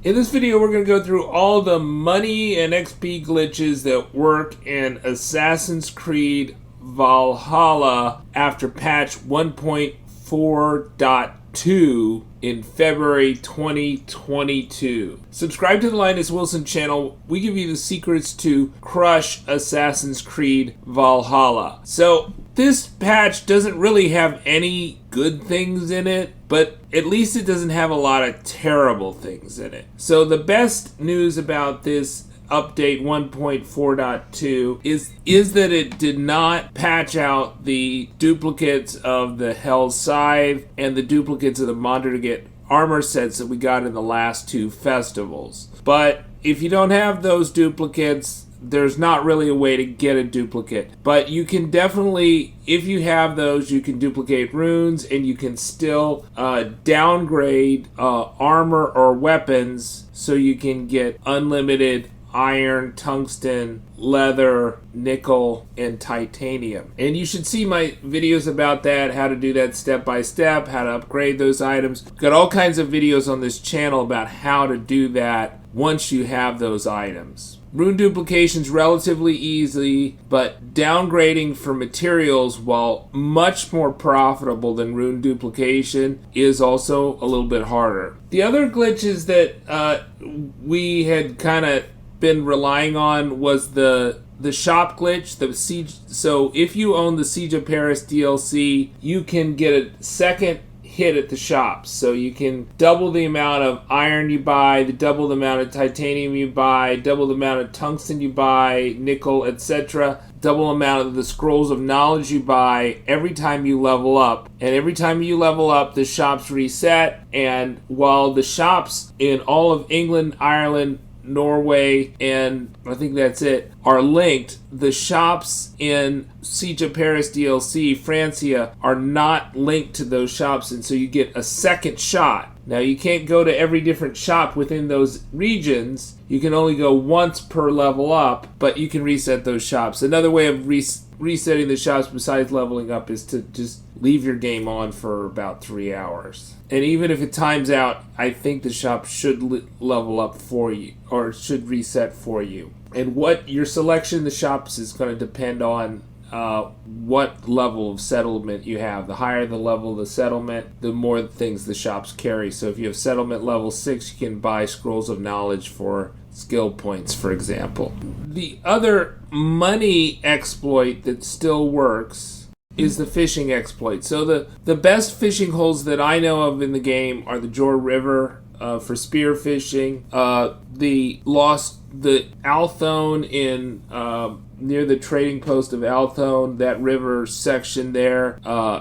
In this video, we're going to go through all the money and XP glitches that work in Assassin's Creed Valhalla after patch 1.4.2 in February 2022. Subscribe to the Linus Wilson channel. We give you the secrets to crush Assassin's Creed Valhalla. So this patch doesn't really have any good things in it, but at least it doesn't have a lot of terrible things in it. So the best news about this update 1.4.2 is that it did not patch out the duplicates of the Hell Scythe and the duplicates of the Mondragon armor sets that we got in the last two festivals. But if you don't have those duplicates, there's not really a way to get a duplicate. But you can definitely, if you have those, you can duplicate runes and you can still downgrade armor or weapons so you can get unlimited iron, tungsten, leather, nickel, and titanium. And you should see my videos about that, how to do that step by step, how to upgrade those items. Got all kinds of videos on this channel about how to do that once you have those items. Rune duplication is relatively easy, but downgrading for materials, while much more profitable than rune duplication, is also a little bit harder. The other glitches that we had kind of been relying on was the shop glitch, the siege. So if you own the Siege of Paris DLC, you can get a second hit at the shops. So you can double the amount of iron you buy, double the amount of titanium you buy, double the amount of tungsten you buy, nickel, etc. Double amount of the scrolls of knowledge you buy every time you level up. And every time you level up, the shops reset. And while the shops in all of England, Ireland, Norway, and I think that's it, are linked, the shops in Siege of Paris DLC, Francia, are not linked to those shops, and so you get a second shot. Now, you can't go to every different shop within those regions. You can only go once per level up, but you can reset those shops. Another way of resetting the shops besides leveling up is to just leave your game on for about 3 hours. And even if it times out, I think the shop should level up for you, or should reset for you. And what your selection in the shops is going to depend on what level of settlement you have. The higher the level of the settlement, the more things the shops carry. So if you have settlement level 6, you can buy scrolls of knowledge for skill points, for example. The other money exploit that still works is the fishing exploit. So the best fishing holes that I know of in the game are the Jor River for spear fishing, the Althone in near the trading post of Althone, that river section there,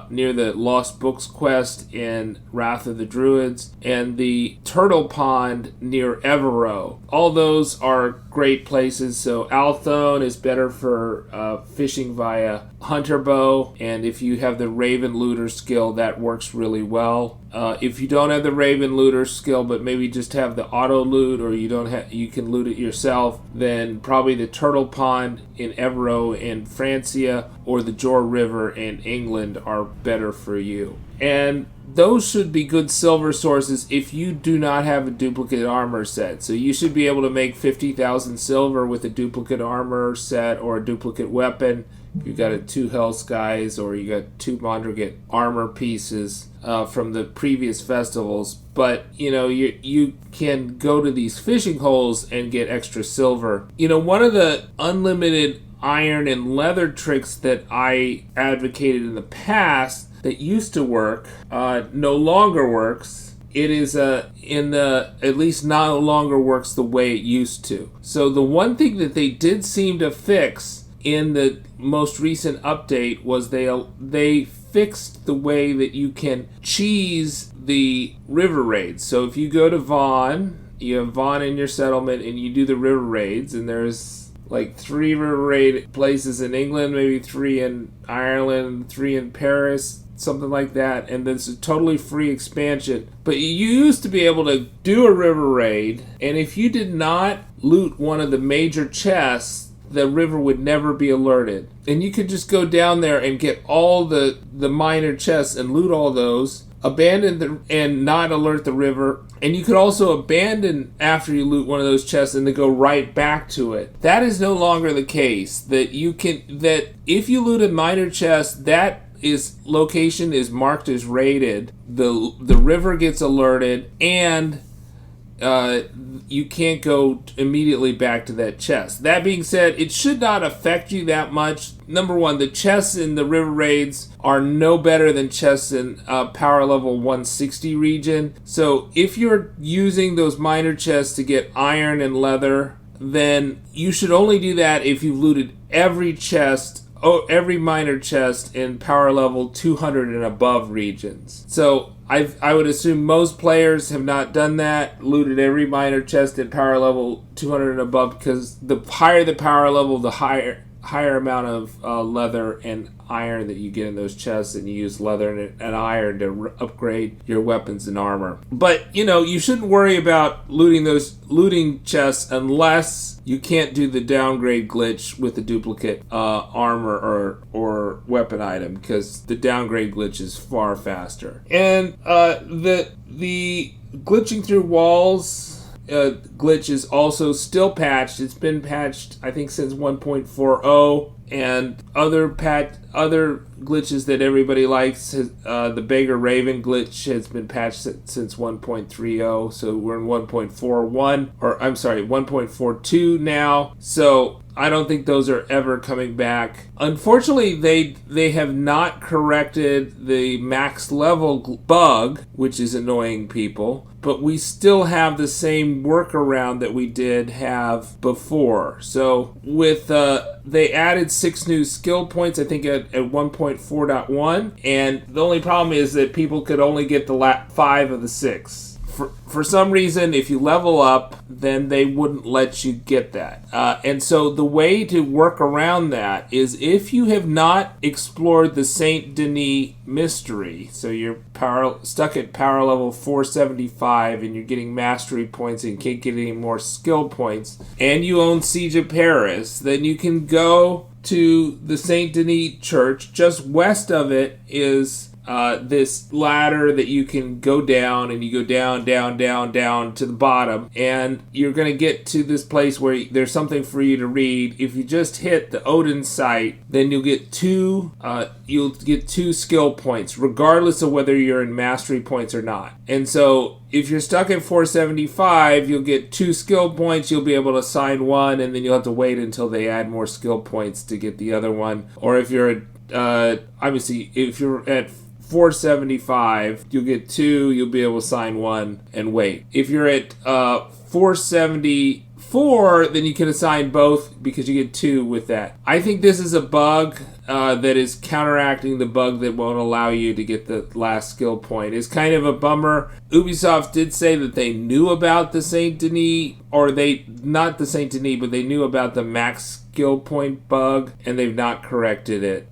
near the Lost Books quest in Wrath of the Druids, and the Turtle Pond near Evero. All those are great places. So Althone is better for fishing via hunter bow, and if you have the Raven Looter skill, that works really well. If you don't have the Raven Looter skill, but maybe just have the auto loot, or you can loot it yourself, then probably the Turtle Pond in Evero in Francia or the Jor River in England are better for you. And those should be good silver sources if you do not have a duplicate armor set. So you should be able to make 50,000 silver with a duplicate armor set or a duplicate weapon. You got 2 Hell Skies, or you got 2 Mondragon armor pieces from the previous festivals. But you can go to these fishing holes and get extra silver. One of the unlimited iron and leather tricks that I advocated in the past that used to work no longer works. It is at least no longer works the way it used to. So the one thing that they did seem to fix in the most recent update was they fixed the way that you can cheese the river raids. So if you go to Vaughan, you have Vaughan in your settlement, and you do the river raids, and there's like 3 river raid places in England, maybe 3 in Ireland, 3 in Paris, something like that, and it's a totally free expansion. But you used to be able to do a river raid, and if you did not loot one of the major chests, the river would never be alerted. And you could just go down there and get all the minor chests and loot all those. and not alert the river. And you could also abandon after you loot one of those chests and then go right back to it. That is no longer the case. That if you loot a miner chest, that location is marked as raided. The river gets alerted, and you can't go immediately back to that chest. That being said, it should not affect you that much. Number one, the chests in the river raids are no better than chests in power level 160 region. So if you're using those miner chests to get iron and leather, then you should only do that if you've looted every miner chest in power level 200 and above regions. So I would assume most players have not done that, looted every miner chest at power level 200 and above, because the higher the power level, the higher amount of leather and iron that you get in those chests, and you use leather and iron to upgrade your weapons and armor. But you shouldn't worry about looting chests unless you can't do the downgrade glitch with the duplicate armor or weapon item, because the downgrade glitch is far faster. And the glitching through walls glitch is also still patched. It's been patched, I think, since 1.40, and other glitches that everybody likes. The Beggar Raven glitch has been patched since 1.30, so we're in 1.42 now. So I don't think those are ever coming back. Unfortunately, they have not corrected the max level bug, which is annoying people, but we still have the same workaround that we did have before. So with they added 6 new skill points, I think at 1.4.1, and the only problem is that people could only get the 5 of the 6. For some reason, if you level up, then they wouldn't let you get that. And so the way to work around that is, if you have not explored the Saint Denis mystery, so you're stuck at power level 475 and you're getting mastery points and can't get any more skill points, and you own Siege of Paris, then you can go to the Saint Denis Church. Just west of it is this ladder that you can go down, and you go down to the bottom, and you're going to get to this place where there's something for you to read. If you just hit the Odin site, then you'll get two skill points, regardless of whether you're in mastery points or not. And so if you're stuck at 475, you'll get 2 skill points. You'll be able to assign one, and then you'll have to wait until they add more skill points to get the other one. Or if you're obviously, if you're at 475, you'll get 2, you'll be able to assign 1 and wait. If you're at 474, then you can assign both, because you get 2 with that. I think this is a bug that is counteracting the bug that won't allow you to get the last skill point. It's kind of a bummer. Ubisoft did say that they knew about the Saint Denis, not the Saint Denis, but they knew about the max skill point bug, and they've not corrected it.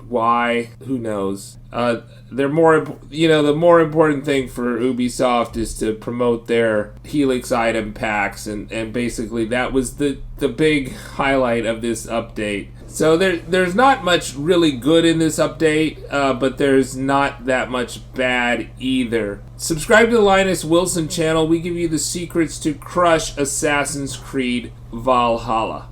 Why? Who knows? The more important thing for Ubisoft is to promote their Helix item packs, and basically that was the big highlight of this update. So there's not much really good in this update, but there's not that much bad either. Subscribe to the Linus Wilson channel. We give you the secrets to crush Assassin's Creed Valhalla.